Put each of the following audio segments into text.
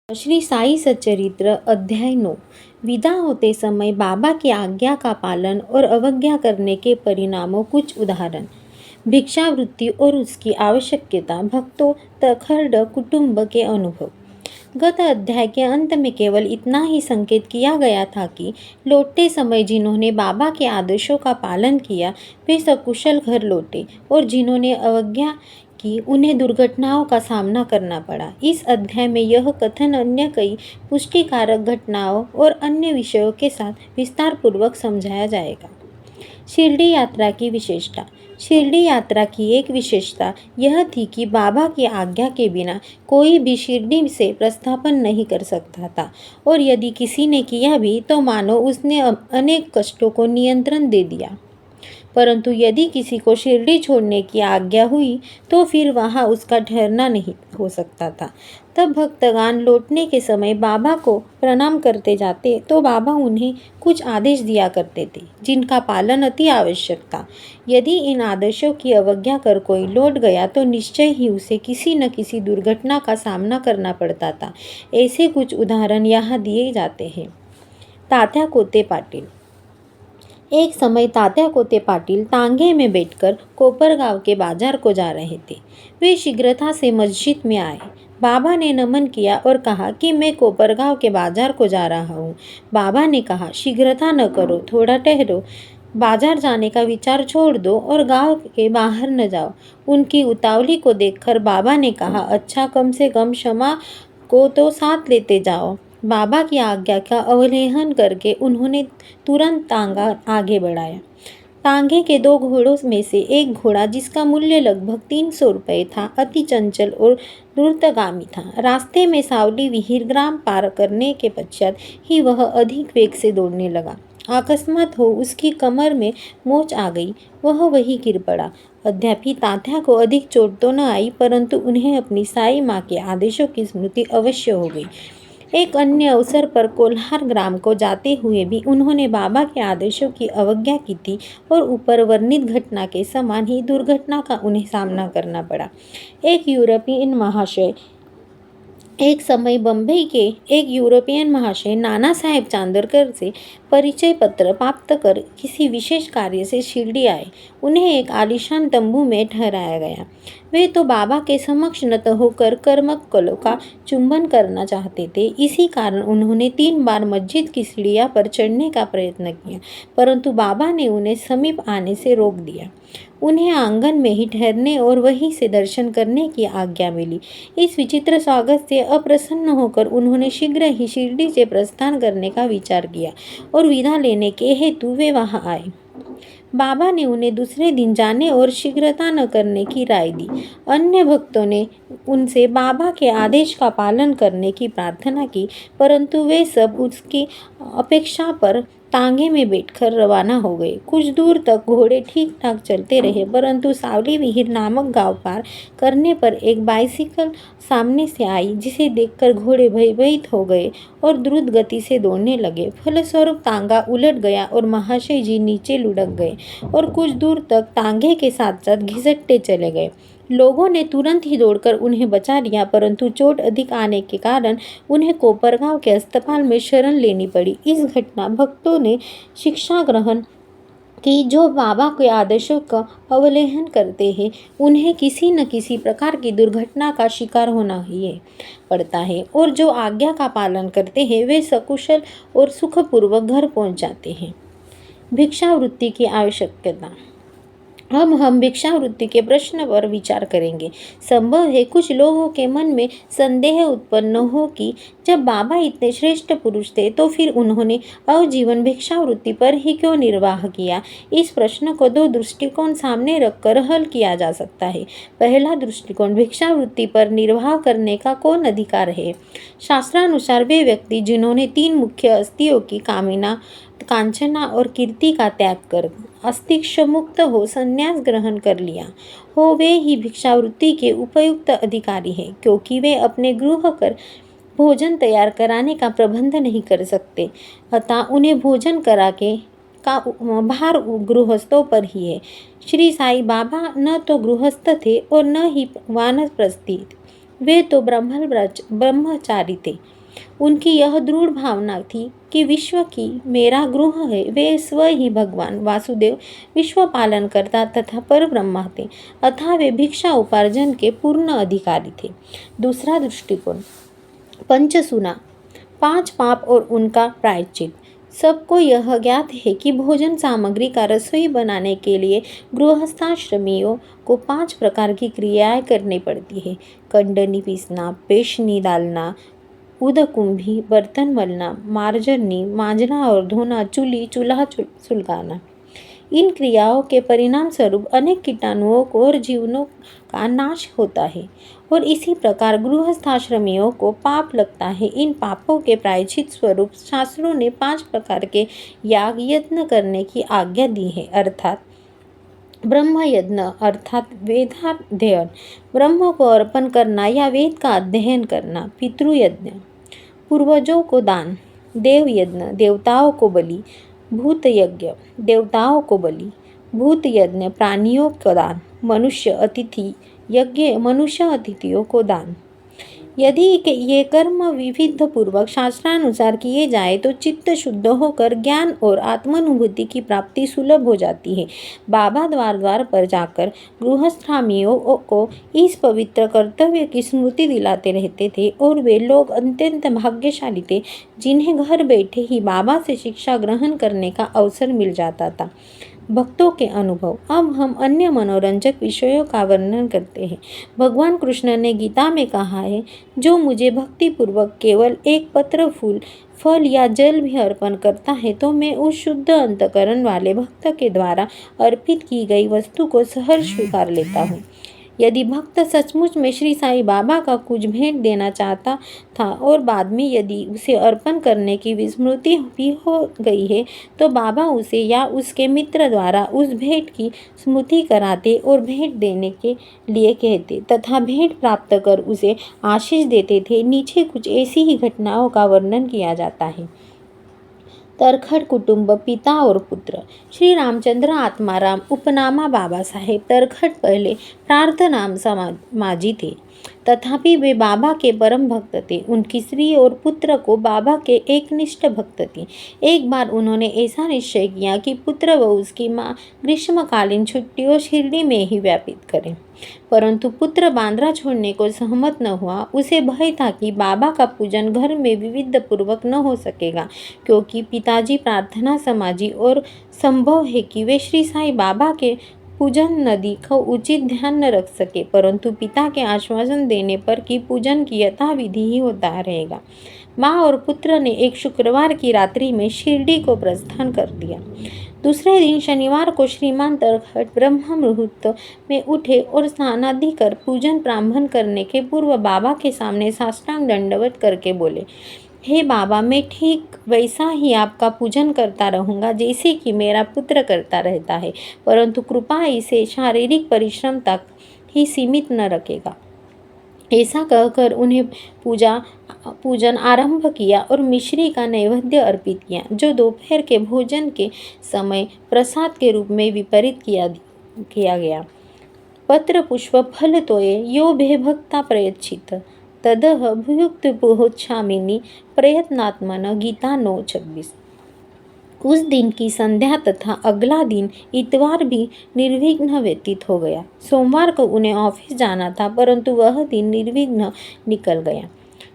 श्री साई सच्चरित्र अध्याय 9। विदा होते समय बाबा की आज्ञा का पालन और अवज्ञा करने के परिणामों। कुछ उदाहरण। भिक्षावृत्ति और उसकी आवश्यकता। भक्तों तखर्ड कुटुंब के अनुभव। गत अध्याय के अंत में केवल इतना ही संकेत किया गया था कि लौटते समय जिन्होंने बाबा के आदेशों का पालन किया वे सकुशल घर लौटे और जिन्होंने अवज्ञा कि उन्हें दुर्घटनाओं का सामना करना पड़ा। इस अध्याय में यह कथन अन्य कई पुष्टिकारक घटनाओं और अन्य विषयों के साथ विस्तार पूर्वक समझाया जाएगा। शिरडी यात्रा की विशेषता। शिरडी यात्रा की एक विशेषता यह थी कि बाबा की आज्ञा के बिना कोई भी शिरडी से प्रस्थापन नहीं कर सकता था और यदि किसी ने किया भी तो मानो उसने अनेक कष्टों को नियंत्रण दे दिया। परंतु यदि किसी को शिरडी छोड़ने की आज्ञा हुई तो फिर वहाँ उसका ठहरना नहीं हो सकता था। तब भक्तगण लौटने के समय बाबा को प्रणाम करते जाते तो बाबा उन्हें कुछ आदेश दिया करते थे जिनका पालन अति आवश्यक था। यदि इन आदेशों की अवज्ञा कर कोई लौट गया तो निश्चय ही उसे किसी न किसी दुर्घटना का सामना करना पड़ता था। ऐसे कुछ उदाहरण यहाँ दिए जाते हैं। तात्या कोते पाटिल। एक समय तात्या कोते पाटिल तांगे में बैठकर कोपरगांव के बाजार को जा रहे थे। वे शीघ्रता से मस्जिद में आए। बाबा ने नमन किया और कहा कि मैं कोपरगांव के बाजार को जा रहा हूँ। बाबा ने कहा, शीघ्रता न करो, थोड़ा ठहरो। बाजार जाने का विचार छोड़ दो और गांव के बाहर न जाओ। उनकी उतावली को देखकर बाबा ने कहा, अच्छा, कम से कम क्षमा को तो साथ लेते जाओ। बाबा की आज्ञा का अवहेलना करके उन्होंने तुरंत तांगा आगे बढ़ाया। तांगे के दो घोड़ों में से एक घोड़ा, जिसका मूल्य लगभग 300 रुपये था, अति चंचल और द्रुतगामी था। रास्ते में सावली विहीर ग्राम पार करने के पश्चात ही वह अधिक वेग से दौड़ने लगा। अकस्मात हो उसकी कमर में मोच आ गई। वह वहीं गिर पड़ा। अद्यापि तात्या को अधिक चोट तो न आई, परंतु उन्हें अपनी साई माँ के आदेशों की स्मृति अवश्य हो गई। एक अन्य अवसर पर कोल्हार ग्राम को जाते हुए भी उन्होंने बाबा के आदेशों की अवज्ञा की थी और ऊपर वर्णित घटना के समान ही दुर्घटना का उन्हें सामना करना पड़ा। एक समय बम्बई के एक यूरोपियन महाशय नाना साहेब चांदरकर से परिचय पत्र प्राप्त कर किसी विशेष कार्य से शिरडी आए। उन्हें एक आलीशान तंबू में ठहराया गया। वे तो बाबा के समक्ष नत होकर कर्मकलों का चुंबन करना चाहते थे। इसी कारण उन्होंने 3 बार मस्जिद की सीढ़ियां पर चढ़ने का प्रयत्न किया, परंतु बाबा ने उन्हें समीप आने से रोक दिया। उन्हें आंगन में ही ठहरने और वहीं से दर्शन करने की आज्ञा मिली। इस विचित्र स्वागत से अप्रसन्न होकर उन्होंने शीघ्र ही शिरडी से प्रस्थान करने का विचार किया और विदा लेने के हेतु वे वहां आए। बाबा ने उन्हें दूसरे दिन जाने और शीघ्रता न करने की राय दी। अन्य भक्तों ने उनसे बाबा के आदेश का पालन करने की प्रार्थना की, परंतु वे सब उसकी अपेक्षा पर तांगे में बैठकर रवाना हो गए। कुछ दूर तक घोड़े ठीक ठाक चलते रहे, परंतु सावली विहीर नामक गांव पार करने पर एक बाइसिकल सामने से आई, जिसे देखकर घोड़े भयभीत हो गए और द्रुत गति से दौड़ने लगे। फलस्वरूप तांगा उलट गया और महाशय जी नीचे लुढ़क गए और कुछ दूर तक तांगे के साथ साथ घिसटते चले गए। लोगों ने तुरंत ही दौड़कर उन्हें बचा लिया, परंतु चोट अधिक आने के कारण उन्हें कोपरगांव के अस्पताल में शरण लेनी पड़ी। इस घटना भक्तों ने शिक्षा ग्रहण कि जो बाबा के आदेशों का अवहेलना करते हैं उन्हें किसी न किसी प्रकार की दुर्घटना का शिकार होना ही पड़ता है, और जो आज्ञा का पालन करते हैं वे सकुशल और सुखपूर्वक घर पहुंच जाते हैं। भिक्षावृत्ति की आवश्यकता। अब हम भिक्षावृत्ति के प्रश्न पर विचार करेंगे। संभव है कुछ लोगों के मन में संदेह उत्पन्न हो कि जब बाबा इतने श्रेष्ठ पुरुष थे तो फिर उन्होंने आजीवन भिक्षावृत्ति पर ही क्यों निर्वाह किया। इस प्रश्न को 2 दृष्टिकोण सामने रखकर हल किया जा सकता है। पहला दृष्टिकोण, भिक्षावृत्ति पर निर्वाह करने का कौन अधिकार है। शास्त्रानुसार वे व्यक्ति जिन्होंने 3 मुख्य अस्तियों की कांचना और कीर्ति का त्याग कर अस्तित्व मुक्त हो संन्यास ग्रहण कर लिया हो, वे ही भिक्षावृत्ति के उपयुक्त अधिकारी हैं, क्योंकि वे अपने गृह कर भोजन तैयार कराने का प्रबंध नहीं कर सकते। अतः उन्हें भोजन करा के का भार गृहस्थों पर ही है। श्री साई बाबा न तो गृहस्थ थे और न ही वानप्रस्थी, वे तो ब्रह्मचारी थे। उनकी यह दृढ़ भावना थी कि विश्व की मेरा गृह है। वे स्व ही भगवान वासुदेव विश्व पालन करता तथा पर ब्रह्मा थे, अतः वे भिक्षा उपार्जन के पूर्ण अधिकारी थे। दूसरा दृष्टिकोण, पंचसूना, 5 पाप और उनका प्रायश्चित। सबको यह ज्ञात है कि भोजन सामग्री का रसोई बनाने के लिए गृहस्थाश्रमियों को 5 प्रकार की क्रियाएं करनी पड़ती है। कंडनी पीसना, पेशनी डालना, उदकुंभी, बर्तन मलना, मार्जनी मांजना और धोना, चूल्हा सुलगाना। इन क्रियाओं के परिणाम स्वरूप अनेक कीटाणुओं को और जीवनों का नाश होता है और इसी प्रकार गृहस्थाश्रमियों को पाप लगता है। इन पापों के प्रायश्चित स्वरूप शास्त्रों ने 5 प्रकार के याग यत्न करने की आज्ञा दी है, अर्थात ब्रह्म यज्ञ अर्थात वेदाध्ययन, ब्रह्म को अर्पण करना या वेद का अध्ययन करना, पितृयज्ञ पूर्वजों को दान, देव यज्ञ देवताओं को बलि, भूत यज्ञ देवताओं को बलि, भूत यज्ञ प्राणियों को दान, मनुष्य अतिथि यज्ञ मनुष्य अतिथियों को दान। यदि ये कर्म विविध पूर्वक शास्त्रानुसार किए जाए तो चित्त शुद्ध होकर ज्ञान और आत्मानुभूति की प्राप्ति सुलभ हो जाती है। बाबा द्वार द्वार पर जाकर गृहस्थाश्रमियों को इस पवित्र कर्तव्य की स्मृति दिलाते रहते थे और वे लोग अत्यंत भाग्यशाली थे जिन्हें घर बैठे ही बाबा से शिक्षा ग्रहण करने का अवसर मिल जाता था। भक्तों के अनुभव। अब हम अन्य मनोरंजक विषयों का वर्णन करते हैं। भगवान कृष्ण ने गीता में कहा है, जो मुझे भक्ति पूर्वक केवल एक पत्र फल या जल भी अर्पण करता है तो मैं उस शुद्ध अंतकरण वाले भक्त के द्वारा अर्पित की गई वस्तु को सहर्ष स्वीकार लेता हूँ। यदि भक्त सचमुच में श्री साईं बाबा का कुछ भेंट देना चाहता था और बाद में यदि उसे अर्पण करने की विस्मृति भी हो गई है तो बाबा उसे या उसके मित्र द्वारा उस भेंट की स्मृति कराते और भेंट देने के लिए कहते तथा भेंट प्राप्त कर उसे आशीष देते थे। नीचे कुछ ऐसी ही घटनाओं का वर्णन किया जाता है। तरखड़ कुटुंब, पिता और पुत्र। श्री रामचंद्र आत्माराम उपनामा बाबा साहेब तरखड़ पहले प्रार्थनाम समाजी थे, तथापि वे बाबा के परम भक्त थे। उनकी स्त्री और पुत्र को बाबा के एकनिष्ठ भक्त थे। एक बार उन्होंने ऐसा निश्चय किया कि पुत्र व उसकी माँ ग्रीष्मकालीन छुट्टियों शिरडी में ही व्यतीत करें, परंतु पुत्र बांद्रा छोड़ने को सहमत न हुआ। उसे भय था कि बाबा का पूजन घर में विविध पूर्वक न हो सकेगा, क्योंकि पिताजी प्रार्थना समाजी और संभव है कि वे श्री साईं बाबा के पूजन नदी का उचित ध्यान न रख सके, परंतु पिता के आश्वासन देने पर कि पूजन की यथाविधि ही होता रहेगा। माँ और पुत्र ने एक शुक्रवार की रात्रि में शिरडी को प्रस्थान कर दिया। दूसरे दिन शनिवार को श्रीमान तरखड़ ब्रह्म मुहूर्त में उठे और स्नानादि कर पूजन प्रारंभ करने के पूर्व बाबा के सामने साष्टांग दंडवत करके बोले, हे बाबा, मैं ठीक वैसा ही आपका पूजन करता रहूँगा जैसे कि मेरा पुत्र करता रहता है, परंतु कृपा इसे शारीरिक परिश्रम तक ही सीमित न रखेगा। ऐसा कहकर उन्हें पूजन आरंभ किया और मिश्री का नैवेद्य अर्पित किया, जो दोपहर के भोजन के समय प्रसाद के रूप में वितरित किया गया। पत्र पुष्प फल तोये यो भेभक्ता प्रयच्छित तदह भुयुक्त बोहोच्छामिनी प्रयत्नात्मन। गीता 9:26। उस दिन की संध्या तथा अगला दिन इतवार भी निर्विघ्न व्यतीत हो गया। सोमवार को उन्हें ऑफिस जाना था, परंतु वह दिन निर्विघ्न निकल गया।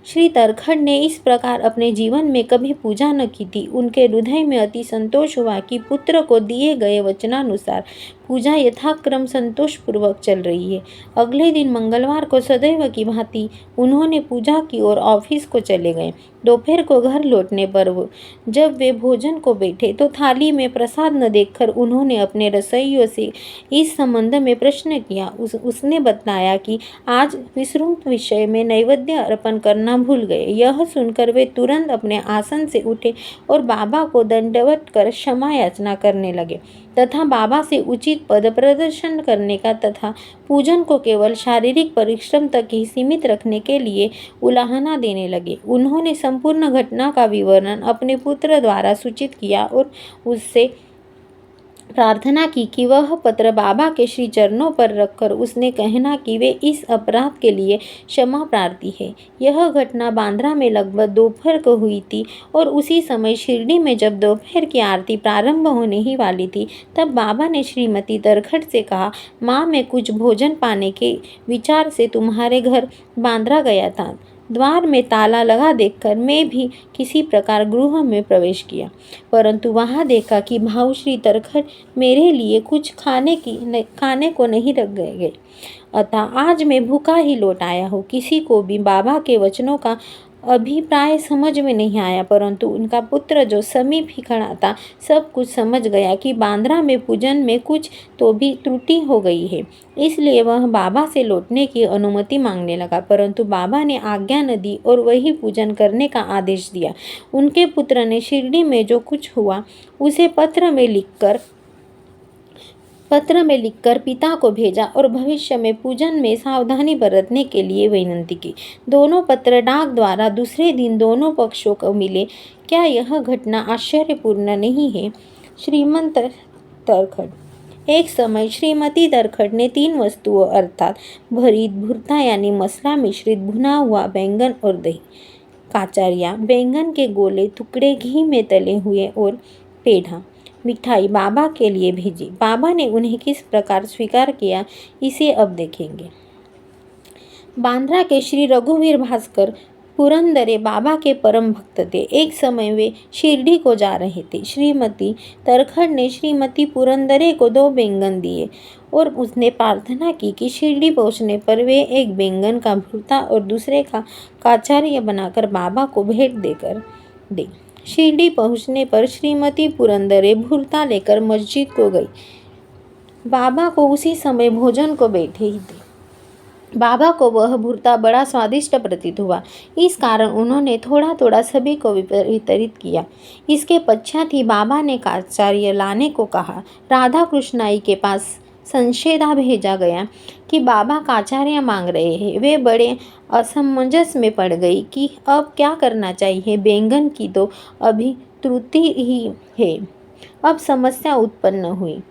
श्री तरखड़ ने इस प्रकार अपने जीवन में कभी पूजा न की थी। उनके हृदय में अति संतोष हुआ कि पुत्र को दिए गए वचनानुसार पूजा यथाक्रम संतोषपूर्वक चल रही है। अगले दिन मंगलवार को सदैव की भांति उन्होंने पूजा की और ऑफिस को चले गए। दोपहर को घर लौटने पर जब वे भोजन को बैठे तो थाली में प्रसाद न देखकर उन्होंने अपने रसोइयों से इस संबंध में प्रश्न किया। उसने बताया कि आज विस्तृत विषय में नैवेद्य अर्पण करना भूल गए। यह सुनकर वे तुरंत अपने आसन से उठे और बाबा को दंडवत कर क्षमा याचना करने लगे तथा बाबा से उचित पद प्रदर्शन करने का तथा पूजन को केवल शारीरिक परिश्रम तक ही सीमित रखने के लिए उलाहना देने लगे। उन्होंने संपूर्ण घटना का विवरण अपने पुत्र द्वारा सूचित किया और उससे प्रार्थना की कि वह पत्र बाबा के श्री चरणों पर रखकर उसने कहना कि वे इस अपराध के लिए क्षमा प्रार्थी है। यह घटना बांद्रा में लगभग दोपहर को हुई थी और उसी समय शिरडी में जब दोपहर की आरती प्रारंभ होने ही वाली थी, तब बाबा ने श्रीमती तरखड़ से कहा, माँ, मैं कुछ भोजन पाने के विचार से तुम्हारे घर बांद्रा गया था। द्वार में ताला लगा देखकर मैं भी किसी प्रकार गृह में प्रवेश किया, परंतु वहां देखा कि भाऊ श्री तरखड़ मेरे लिए कुछ खाने को नहीं रख गए। अतः आज मैं भूखा ही लौट आया हूँ। किसी को भी बाबा के वचनों का अभिप्राय समझ में नहीं आया, परंतु उनका पुत्र जो समीप ही खड़ा था सब कुछ समझ गया कि बांद्रा में पूजन में कुछ तो भी त्रुटि हो गई है। इसलिए वह बाबा से लौटने की अनुमति मांगने लगा, परंतु बाबा ने आज्ञा न दी और वही पूजन करने का आदेश दिया। उनके पुत्र ने शिरडी में जो कुछ हुआ उसे पत्र में लिखकर पिता को भेजा और भविष्य में पूजन में सावधानी बरतने के लिए विनती की। दोनों पत्र डाक द्वारा दूसरे दिन दोनों पक्षों को मिले। क्या यह घटना आश्चर्यपूर्ण नहीं है? श्रीमंत तरखड़। एक समय श्रीमती तरखड़ ने 3 वस्तुओं अर्थात भरीत भुर्ता यानी मसला मिश्रित भुना हुआ बैंगन और दही, काचरिया, बैंगन के गोले टुकड़े घी में तले हुए और पेढ़ा मिठाई बाबा के लिए भेजी। बाबा ने उन्हें किस प्रकार स्वीकार किया इसे अब देखेंगे। बांद्रा के श्री रघुवीर भास्कर पुरंदरे बाबा के परम भक्त थे। एक समय वे शिरडी को जा रहे थे। श्रीमती तरखड़ ने श्रीमती पुरंदरे को 2 बैंगन दिए और उसने प्रार्थना की कि शिरडी पहुंचने पर वे एक बैंगन का भुर्ता और दूसरे का काचार्य बनाकर बाबा को भेंट देकर दे। शिरडी पहुंचने पर श्रीमती पुरंदरे भुर्ता लेकर मस्जिद को गई। बाबा को उसी समय भोजन को बैठे ही थे। बाबा को वह भुर्ता बड़ा स्वादिष्ट प्रतीत हुआ, इस कारण उन्होंने थोड़ा थोड़ा सभी को वितरित किया। इसके पश्चात ही बाबा ने काचार्य लाने को कहा। राधा कृष्णाई के पास संशेदा भेजा गया कि बाबा काचार्य मांग रहे हैं। वे बड़े असमंजस में पड़ गई कि अब क्या करना चाहिए। बैंगन की तो अभी त्रुटि ही है। अब समस्या उत्पन्न हुई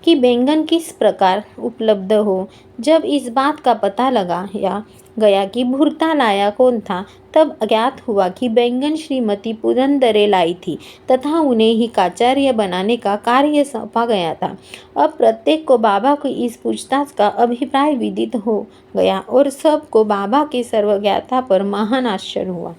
कि बैंगन किस प्रकार उपलब्ध हो। जब इस बात का पता लगाया गया कि भुर्ता लाया कौन था, तब ज्ञात हुआ कि बैंगन श्रीमती पुरंदरे लाई थी तथा उन्हें ही काचार्य बनाने का कार्य सौंपा गया था। अब प्रत्येक को बाबा की इस पूछताछ का अभिप्राय विदित हो गया और सबको बाबा के सर्वज्ञता पर महान आश्चर्य हुआ।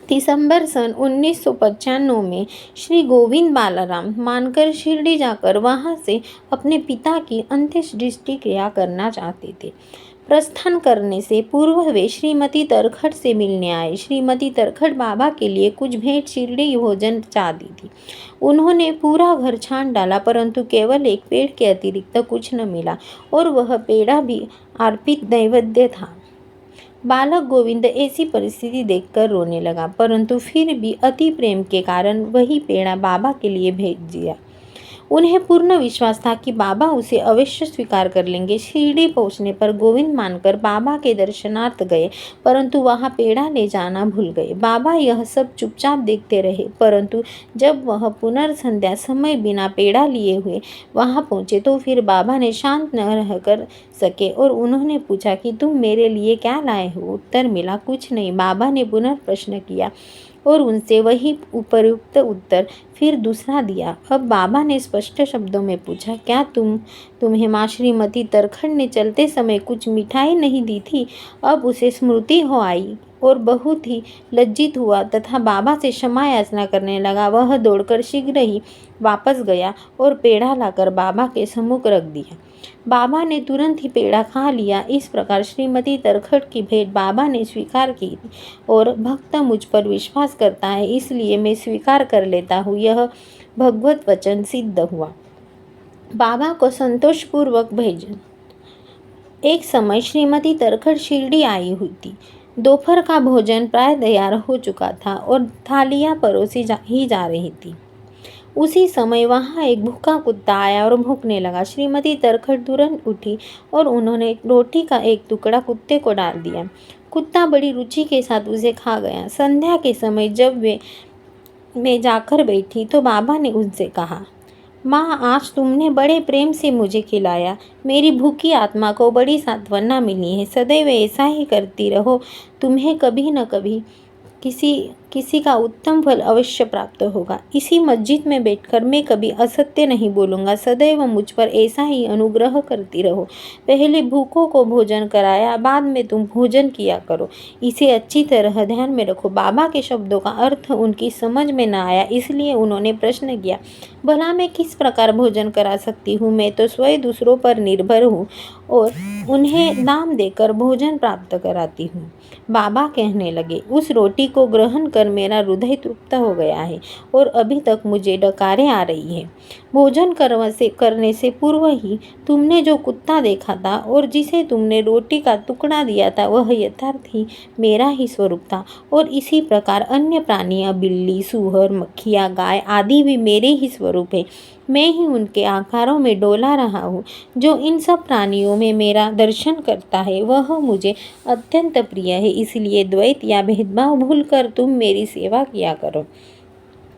दिसंबर सन 1995 में श्री गोविंद बालाराम मानकर शिरडी जाकर वहां से अपने पिता की अंत्येष्टि क्रिया करना चाहते थे। प्रस्थान करने से पूर्व वे श्रीमती तरखड़ से मिलने आए। श्रीमती तरखड़ बाबा के लिए कुछ भेंट शिरडी भोजन चाहती थी। उन्होंने पूरा घर छान डाला, परंतु केवल एक पेड़ के अतिरिक्त कुछ न मिला और वह पेड़ा भी अर्पित नैवेद्य था। बालक गोविंद ऐसी परिस्थिति देखकर रोने लगा, परंतु फिर भी अति प्रेम के कारण वही पेड़ा बाबा के लिए भेज दिया। उन्हें पूर्ण विश्वास था कि बाबा उसे अवश्य स्वीकार कर लेंगे। शिरडी पहुंचने पर गोविंद मानकर बाबा के दर्शनार्थ गए, परंतु वहां पेड़ा ले जाना भूल गए। बाबा यह सब चुपचाप देखते रहे, परंतु जब वह पुनर्संध्या समय बिना पेड़ा लिए हुए वहां पहुंचे तो फिर बाबा ने शांत न रह कर सके और उन्होंने पूछा कि तुम मेरे लिए क्या लाए हो? उत्तर मिला, कुछ नहीं। बाबा ने पुनः प्रश्न किया और उनसे वही उपयुक्त उत्तर फिर दूसरा दिया। अब बाबा ने स्पष्ट शब्दों में पूछा, क्या तुम्हें माँ श्रीमती तरखड़ ने चलते समय कुछ मिठाई नहीं दी थी? अब उसे स्मृति हो आई और बहुत ही लज्जित हुआ तथा बाबा से क्षमा याचना करने लगा। वह दौड़कर शीघ्र ही वापस गया और पेड़ा लाकर बाबा के सम्मुख रख दिया। बाबा ने तुरंत ही पेड़ा खा लिया। इस प्रकार श्रीमती तरखड़ की भेंट बाबा ने स्वीकार की और भक्त मुझ पर विश्वास करता है, इसलिए मैं स्वीकार कर लेता हूँ। यह भगवत वचन सिद्ध हुआ। बाबा को संतोषपूर्वक भेजन। एक समय श्रीमती तरखड़ शिरडी आई हुई थी। दोपहर का भोजन प्राय तैयार हो चुका था और थालियाँ परोसी ही जा रही थी। उसी समय वहाँ एक भूखा कुत्ता आया और भौंकने लगा। श्रीमती तरखड़ तुरंत उठी और उन्होंने रोटी का एक टुकड़ा कुत्ते को डाल दिया। कुत्ता बड़ी रुचि के साथ उसे खा गया। संध्या के समय जब मैं जाकर बैठी तो बाबा ने उनसे कहा, माँ, आज तुमने बड़े प्रेम से मुझे खिलाया। मेरी भूखी आत्मा को बड़ी सांत्वना मिली है। सदैव ऐसा ही करती रहो, तुम्हें कभी न कभी किसी किसी का उत्तम फल अवश्य प्राप्त होगा। इसी मस्जिद में बैठकर मैं कभी असत्य नहीं बोलूँगा। सदैव मुझ पर ऐसा ही अनुग्रह करती रहो। पहले भूखों को भोजन कराया, बाद में तुम भोजन किया करो। इसे अच्छी तरह ध्यान में रखो। बाबा के शब्दों का अर्थ उनकी समझ में न आया, इसलिए उन्होंने प्रश्न किया, भला मैं किस प्रकार भोजन करा सकती हूँ? मैं तो स्वयं दूसरों पर निर्भर हूँ और उन्हें दाम देकर भोजन प्राप्त कराती हूँ। बाबा कहने लगे, उस रोटी को ग्रहण कर मेरा हृदय तृप्त हो गया है और अभी तक मुझे डकारें आ रही है। भोजन करने से पूर्व ही तुमने जो कुत्ता देखा था और जिसे तुमने रोटी का टुकड़ा दिया था, वह यथार्थ ही मेरा ही स्वरूप था। और इसी प्रकार अन्य प्राणियां, बिल्ली, सूअर, मक्खियाँ, गाय आदि भी मेरे ही स्वरूप है। मैं ही उनके आकारों में डोला रहा हूँ। जो इन सब प्राणियों में मेरा दर्शन करता है, वह मुझे अत्यंत प्रिय है। इसलिए द्वैत या भेदभाव भूलकर तुम मेरी सेवा किया करो।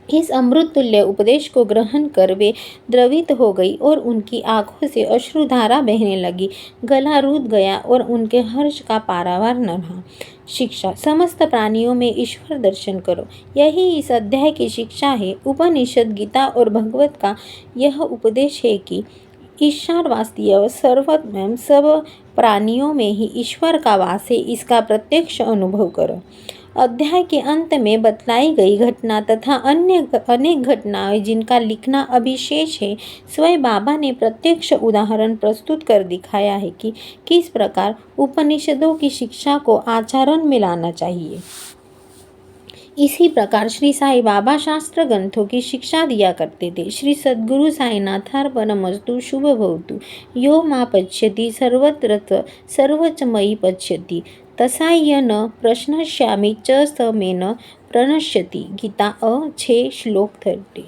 इस अमृत तुल्य उपदेश को ग्रहण कर वे द्रवित हो गई और उनकी आंखों से अश्रुधारा बहने लगी। गला रूठ गया और उनके हर्ष का पारावार न रहा। शिक्षा, समस्त प्राणियों में ईश्वर दर्शन करो, यही इस अध्याय की शिक्षा है। उपनिषद, गीता और भगवत का यह उपदेश है कि ईश्वरवास्तीय सर्वत्र सब प्राणियों में ही ईश्वर का वास है, इसका प्रत्यक्ष अनुभव करो। अध्याय के अंत में बतलाई गई घटना तथा अन्य अनेक घटनाएं जिनका लिखना अभिशेष है, स्वयं बाबा ने प्रत्यक्ष उदाहरण प्रस्तुत कर दिखाया है कि किस प्रकार उपनिषदों की शिक्षा को आचरण में लाना चाहिए। इसी प्रकार श्री साई बाबा शास्त्र ग्रंथों की शिक्षा दिया करते थे। श्री सद्गुरु साईनाथार्पणमस्तु। शुभ भवतु। यो मा पश्यति सर्वत्र सर्वच मयि पश्यति तसाय न प्रश्नश्यामि च स मे न प्रणश्यति। गीता 6 श्लोक 30।